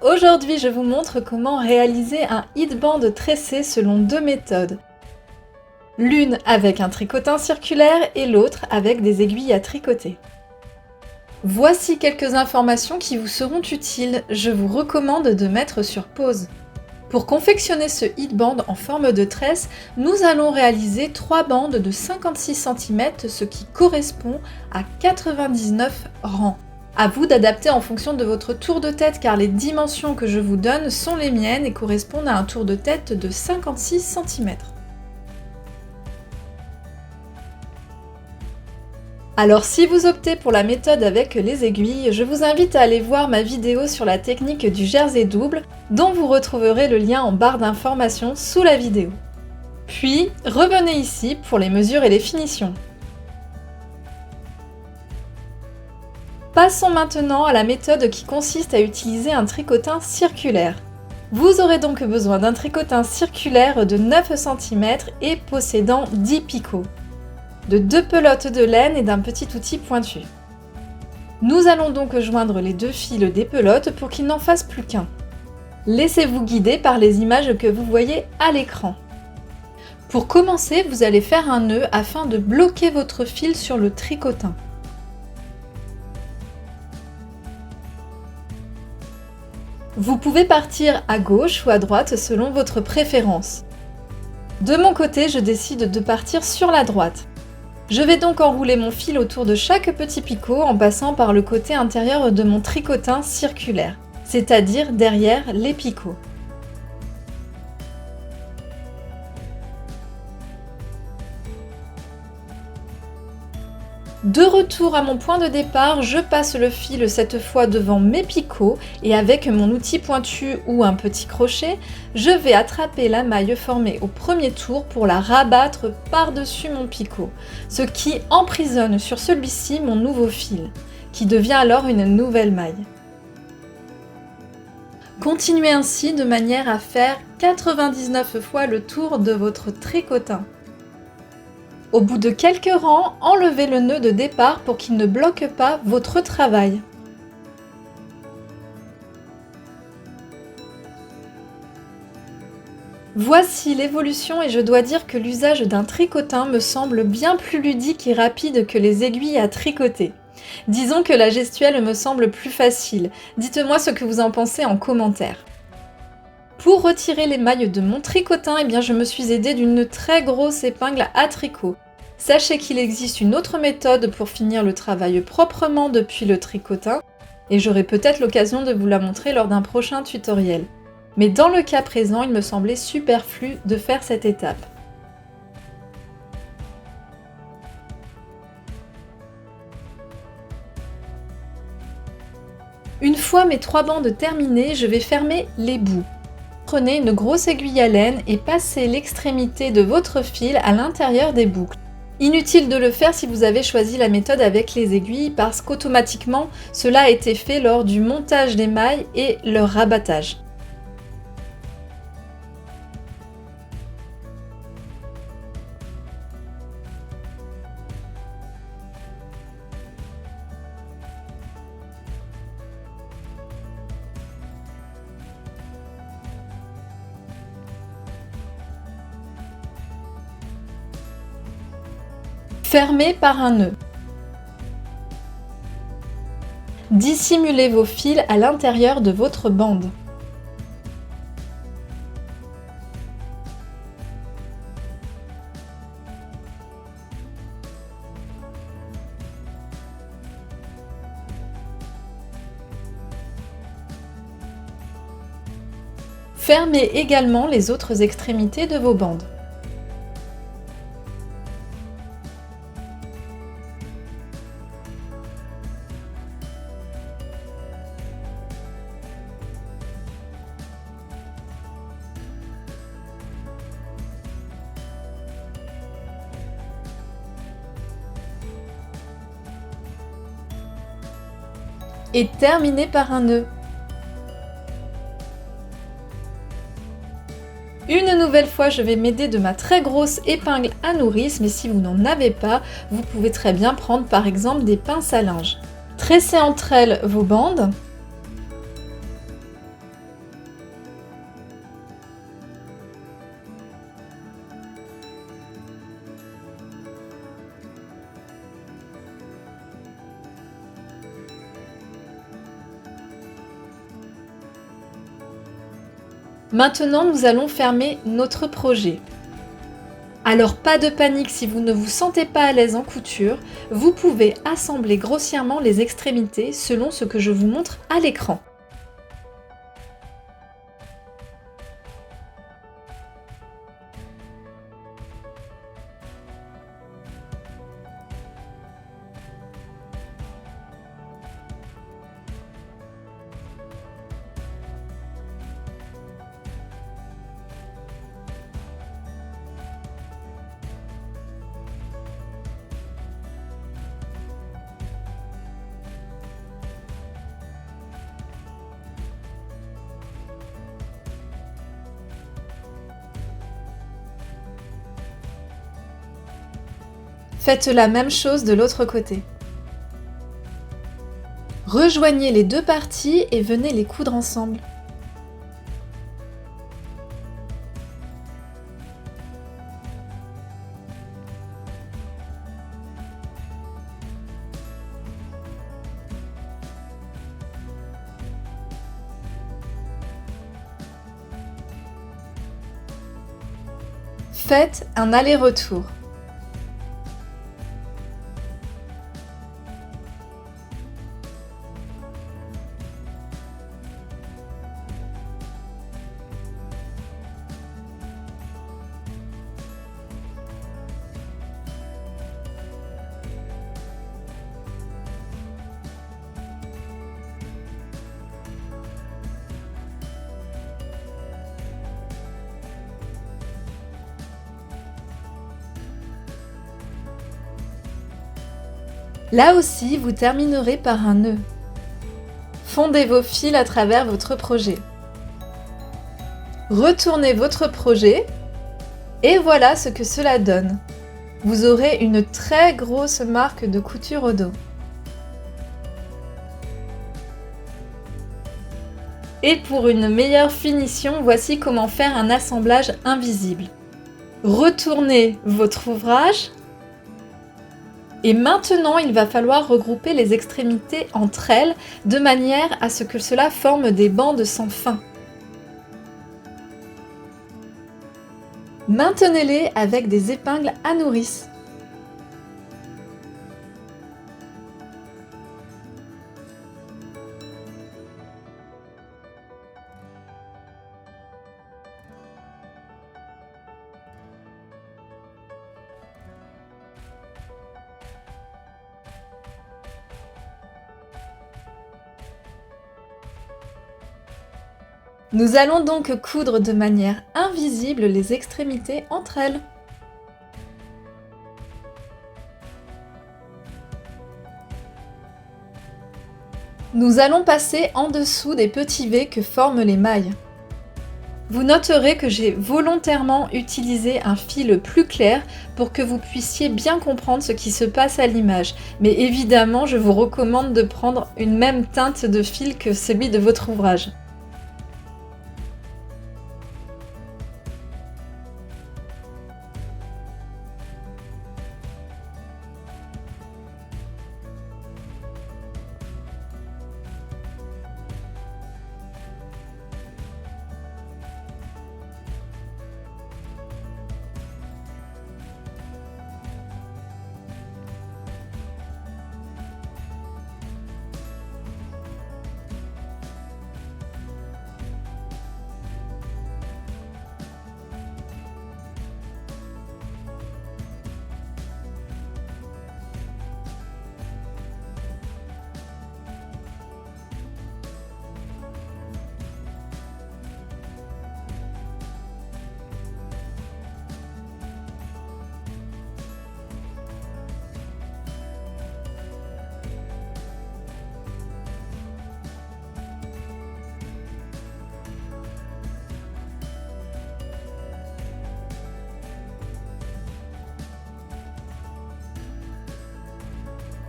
Aujourd'hui je vous montre comment réaliser un heatband tressé selon deux méthodes. L'une avec un tricotin circulaire et l'autre avec des aiguilles à tricoter. Voici quelques informations qui vous seront utiles, je vous recommande de mettre sur pause. Pour confectionner ce heatband en forme de tresse, nous allons réaliser 3 bandes de 56 cm, ce qui correspond à 99 rangs. À vous d'adapter en fonction de votre tour de tête car les dimensions que je vous donne sont les miennes et correspondent à un tour de tête de 56 cm. Alors si vous optez pour la méthode avec les aiguilles, je vous invite à aller voir ma vidéo sur la technique du jersey double, dont vous retrouverez le lien en barre d'informations sous la vidéo. Puis, revenez ici pour les mesures et les finitions. Passons maintenant à la méthode qui consiste à utiliser un tricotin circulaire. Vous aurez donc besoin d'un tricotin circulaire de 9 cm et possédant 10 picots, de 2 pelotes de laine et d'un petit outil pointu. Nous allons donc joindre les deux fils des pelotes pour qu'il n'en fasse plus qu'un. Laissez-vous guider par les images que vous voyez à l'écran. Pour commencer, vous allez faire un nœud afin de bloquer votre fil sur le tricotin. Vous pouvez partir à gauche ou à droite selon votre préférence. De mon côté, je décide de partir sur la droite. Je vais donc enrouler mon fil autour de chaque petit picot en passant par le côté intérieur de mon tricotin circulaire, c'est-à-dire derrière les picots. De retour à mon point de départ, je passe le fil cette fois devant mes picots et avec mon outil pointu ou un petit crochet, je vais attraper la maille formée au premier tour pour la rabattre par-dessus mon picot, ce qui emprisonne sur celui-ci mon nouveau fil, qui devient alors une nouvelle maille. Continuez ainsi de manière à faire 99 fois le tour de votre tricotin. Au bout de quelques rangs, enlevez le nœud de départ pour qu'il ne bloque pas votre travail. Voici l'évolution et je dois dire que l'usage d'un tricotin me semble bien plus ludique et rapide que les aiguilles à tricoter. Disons que la gestuelle me semble plus facile. Dites-moi ce que vous en pensez en commentaire. Pour retirer les mailles de mon tricotin, je me suis aidée d'une très grosse épingle à tricot. Sachez qu'il existe une autre méthode pour finir le travail proprement depuis le tricotin, et j'aurai peut-être l'occasion de vous la montrer lors d'un prochain tutoriel. Mais dans le cas présent, il me semblait superflu de faire cette étape. Une fois mes 3 bandes terminées, je vais fermer les bouts. Prenez une grosse aiguille à laine et passez l'extrémité de votre fil à l'intérieur des boucles. Inutile de le faire si vous avez choisi la méthode avec les aiguilles parce qu'automatiquement cela a été fait lors du montage des mailles et leur rabattage. Fermez par un nœud. Dissimulez vos fils à l'intérieur de votre bande. Fermez également les autres extrémités de vos bandes. Et terminez par un nœud. Une nouvelle fois, je vais m'aider de ma très grosse épingle à nourrice, mais si vous n'en avez pas, vous pouvez très bien prendre par exemple des pinces à linge. Tressez entre elles vos bandes. Maintenant, nous allons fermer notre projet. Alors pas de panique si vous ne vous sentez pas à l'aise en couture, vous pouvez assembler grossièrement les extrémités selon ce que je vous montre à l'écran. Faites la même chose de l'autre côté. Rejoignez les deux parties et venez les coudre ensemble. Faites un aller-retour. Là aussi, vous terminerez par un nœud. Fondez vos fils à travers votre projet. Retournez votre projet et voilà ce que cela donne. Vous aurez une très grosse marque de couture au dos. Et pour une meilleure finition, voici comment faire un assemblage invisible. Retournez votre ouvrage. Et maintenant, il va falloir regrouper les extrémités entre elles de manière à ce que cela forme des bandes sans fin. Maintenez-les avec des épingles à nourrice. Nous allons donc coudre de manière invisible les extrémités entre elles. Nous allons passer en dessous des petits V que forment les mailles. Vous noterez que j'ai volontairement utilisé un fil plus clair pour que vous puissiez bien comprendre ce qui se passe à l'image. Mais évidemment, je vous recommande de prendre une même teinte de fil que celui de votre ouvrage.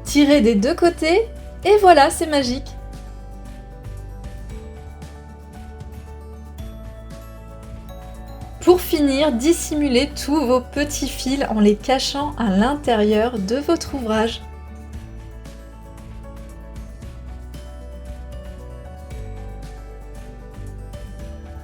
Tirez des deux côtés et voilà, c'est magique! Pour finir, dissimulez tous vos petits fils en les cachant à l'intérieur de votre ouvrage.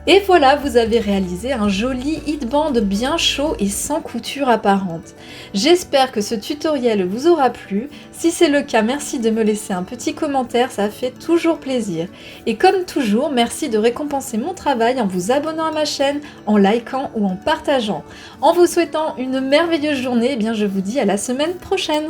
Et voilà, vous avez réalisé un joli headband bien chaud et sans couture apparente. J'espère que ce tutoriel vous aura plu. Si c'est le cas, merci de me laisser un petit commentaire, ça fait toujours plaisir. Et comme toujours, merci de récompenser mon travail en vous abonnant à ma chaîne, en likant ou en partageant. En vous souhaitant une merveilleuse journée, eh bien je vous dis à la semaine prochaine.